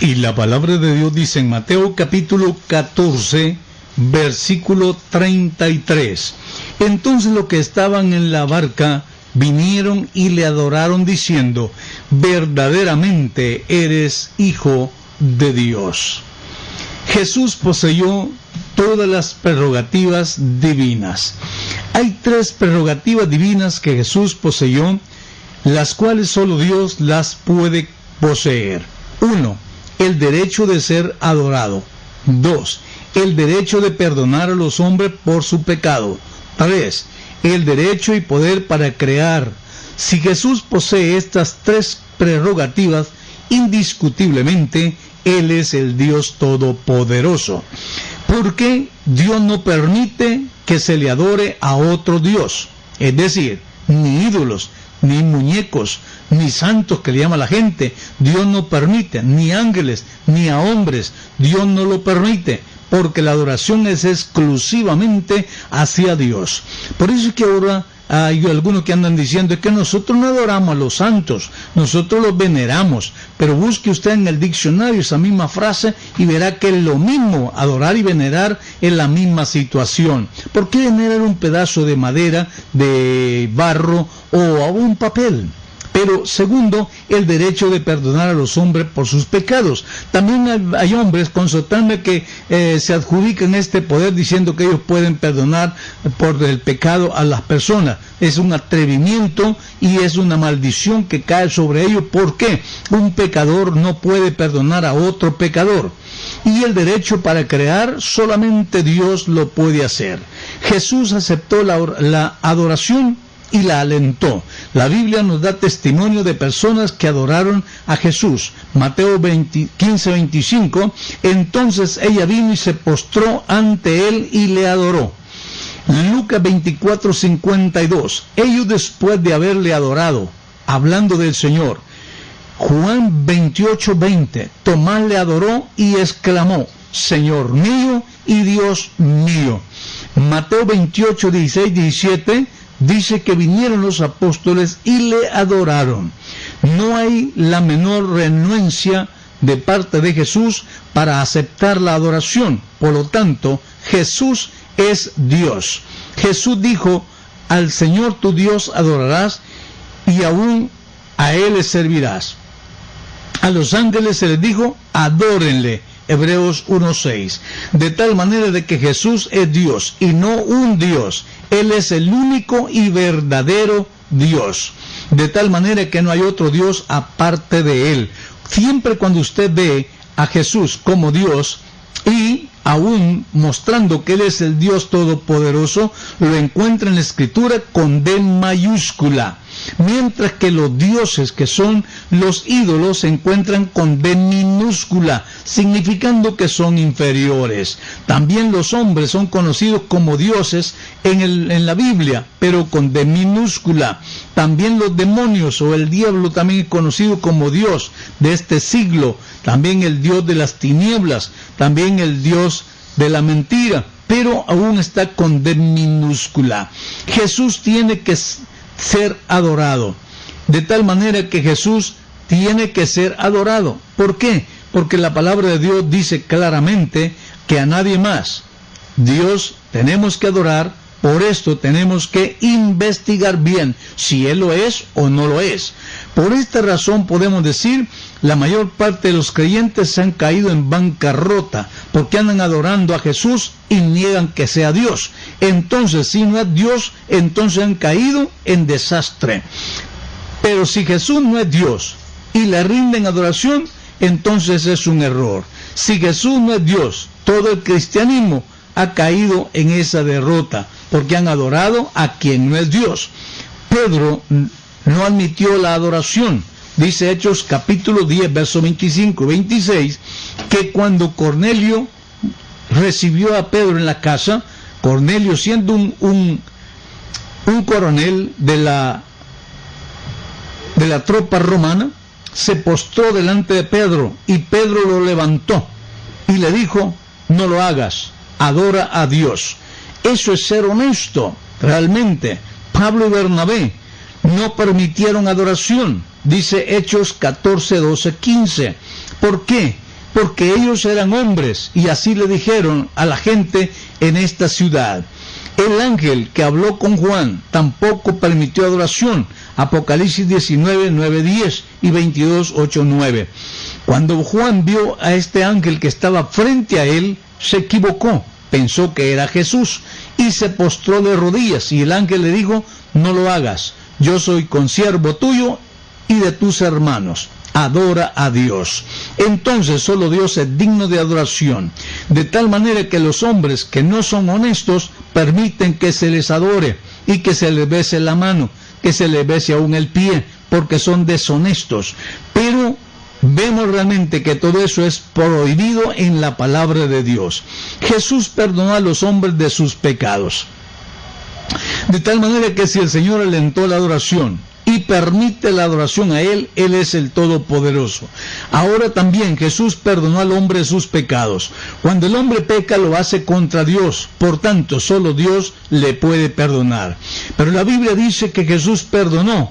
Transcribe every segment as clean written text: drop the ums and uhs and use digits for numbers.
Y la palabra de Dios dice en Mateo capítulo 14, versículo 33. Entonces los que estaban en la barca vinieron y le adoraron diciendo: verdaderamente eres Hijo de Dios. Jesús poseyó todas las prerrogativas divinas. Hay 3 prerrogativas divinas que Jesús poseyó, las cuales solo Dios las puede poseer. 1. El derecho de ser adorado. 2. El derecho de perdonar a los hombres por su pecado. 3. El derecho y poder para crear. Si Jesús posee estas 3 prerrogativas, indiscutiblemente Él es el Dios Todopoderoso. ¿Por qué Dios no permite que se le adore a otro Dios? Es decir, ni ídolos, ni muñecos, ni santos que le llama la gente. Dios no permite, ni ángeles, ni a hombres. Dios no lo permite, porque la adoración es exclusivamente hacia Dios. Por eso es que ahora hay algunos que andan diciendo es que nosotros no adoramos a los santos, nosotros los veneramos. Pero busque usted en el diccionario esa misma frase y verá que es lo mismo. Adorar y venerar es la misma situación. ¿Por qué venerar un pedazo de madera, de barro o un papel? Pero segundo, el derecho de perdonar a los hombres por sus pecados. También hay hombres consultando que se adjudican este poder diciendo que ellos pueden perdonar por el pecado a las personas. Es un atrevimiento y es una maldición que cae sobre ellos. ¿Por qué? Un pecador no puede perdonar a otro pecador. Y el derecho para crear, solamente Dios lo puede hacer. Jesús aceptó la adoración y la alentó. La Biblia nos da testimonio de personas que adoraron a Jesús. Mateo 15:25. Entonces ella vino y se postró ante él y le adoró. Lucas 24:52. Ellos, después de haberle adorado, hablando del Señor. Juan 28:20. Tomás le adoró y exclamó: Señor mío y Dios mío. Mateo 28:16-17. Dice que vinieron los apóstoles y le adoraron. No hay la menor renuencia de parte de Jesús para aceptar la adoración. Por lo tanto, Jesús es Dios. Jesús dijo: al Señor tu Dios adorarás y aún a Él le servirás. A los ángeles se les dijo: adórenle. Hebreos 1:6. De tal manera de que Jesús es Dios y no un Dios. Él es el único y verdadero Dios. De tal manera que no hay otro Dios aparte de Él. Siempre cuando usted ve a Jesús como Dios y aún mostrando que Él es el Dios Todopoderoso, lo encuentra en la Escritura con D mayúscula. Mientras que los dioses, que son los ídolos, se encuentran con D minúscula, significando que son inferiores. También los hombres son conocidos como dioses en la Biblia, pero con D minúscula. También los demonios o el diablo también es conocido como Dios de este siglo. También el Dios de las tinieblas, también el Dios de la mentira, pero aún está con D minúscula. Jesús tiene que ser adorado. De tal manera que Jesús tiene que ser adorado. ¿Por qué? Porque la palabra de Dios dice claramente que a nadie más. Dios tenemos que adorar. Por esto tenemos que investigar bien si Él lo es o no lo es. Por esta razón podemos decir, la mayor parte de los creyentes se han caído en bancarrota, porque andan adorando a Jesús y niegan que sea Dios. Entonces, si no es Dios, entonces han caído en desastre. Pero si Jesús no es Dios y le rinden adoración, entonces es un error. Si Jesús no es Dios, todo el cristianismo ha caído en esa derrota, porque han adorado a quien no es Dios. Pedro no admitió la adoración. Dice Hechos capítulo 10, verso 25 y 26, que cuando Cornelio recibió a Pedro en la casa, Cornelio, siendo un coronel de la tropa romana, se postró delante de Pedro y Pedro lo levantó y le dijo: no lo hagas, adora a Dios. Eso es ser honesto, realmente. Pablo y Bernabé no permitieron adoración. Dice Hechos 14, 12, 15. ¿Por qué? porque ellos eran hombres, y así le dijeron a la gente en esta ciudad. El ángel que habló con Juan tampoco permitió adoración. Apocalipsis 19, 9, 10 y 22, 8, 9. Cuando Juan vio a este ángel que estaba frente a él, se equivocó, pensó que era Jesús y se postró de rodillas, y el ángel le dijo: no lo hagas, yo soy consiervo tuyo y de tus hermanos. Adora a Dios. Entonces solo Dios es digno de adoración, de tal manera que los hombres que no son honestos permiten que se les adore y que se les bese la mano, que se les bese aún el pie, porque son deshonestos. Pero vemos realmente que todo eso es prohibido en la palabra de Dios. Jesús perdonó a los hombres de sus pecados, de tal manera que si el Señor alentó la adoración y permite la adoración a Él, Él es el Todopoderoso. Ahora también Jesús perdonó al hombre sus pecados. Cuando el hombre peca, lo hace contra Dios, por tanto solo Dios le puede perdonar. Pero la Biblia dice que Jesús perdonó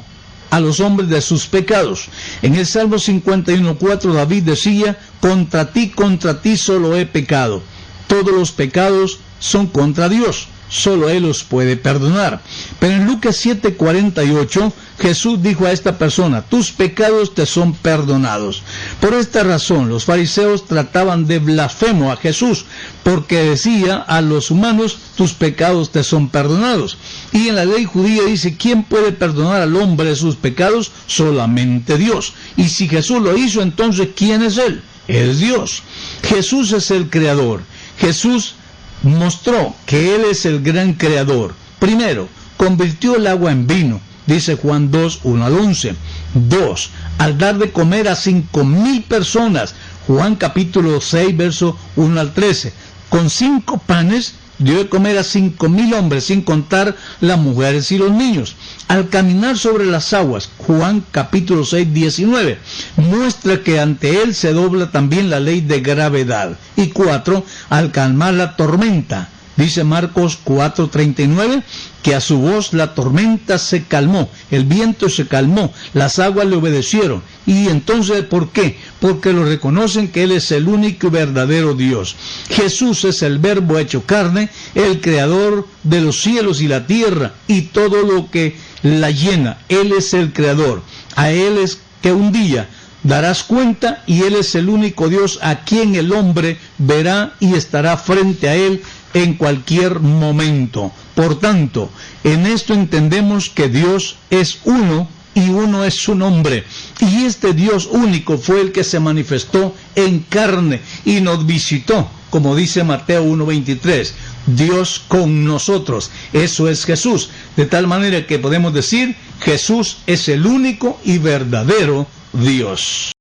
a los hombres de sus pecados. En el Salmo 51:4 David decía: contra ti solo he pecado. Todos los pecados son contra Dios, solo Él los puede perdonar. Pero en Lucas 7:48 Jesús dijo a esta persona: tus pecados te son perdonados. Por esta razón los fariseos trataban de blasfemo a Jesús, porque decía a los humanos: tus pecados te son perdonados. Y en la ley judía dice: ¿quién puede perdonar al hombre sus pecados? Solamente Dios. Y si Jesús lo hizo, entonces ¿quién es Él? Es Dios. Jesús es el creador. Jesús mostró que Él es el gran creador. Primero, convirtió el agua en vino, dice Juan 2, 1 al 11. 2, al dar de comer a 5,000 personas, Juan capítulo 6, verso 1 al 13. Con 5 panes dio de comer a 5,000 hombres, sin contar las mujeres y los niños. Al caminar sobre las aguas, Juan capítulo 6, 19, muestra que ante Él se dobla también la ley de gravedad. Y 4, al calmar la tormenta, dice Marcos 4:39, que a su voz la tormenta se calmó, el viento se calmó, las aguas le obedecieron. Y entonces, ¿por qué? Porque lo reconocen que Él es el único y verdadero Dios. Jesús es el Verbo hecho carne, el creador de los cielos y la tierra y todo lo que la llena. Él es el creador. A Él es que un día darás cuenta, y Él es el único Dios a quien el hombre verá y estará frente a Él en cualquier momento. Por tanto, en esto entendemos que Dios es uno y uno es su nombre. Y este Dios único fue el que se manifestó en carne y nos visitó, como dice Mateo 1:23. Dios con nosotros, eso es Jesús. De tal manera que podemos decir: Jesús es el único y verdadero Dios.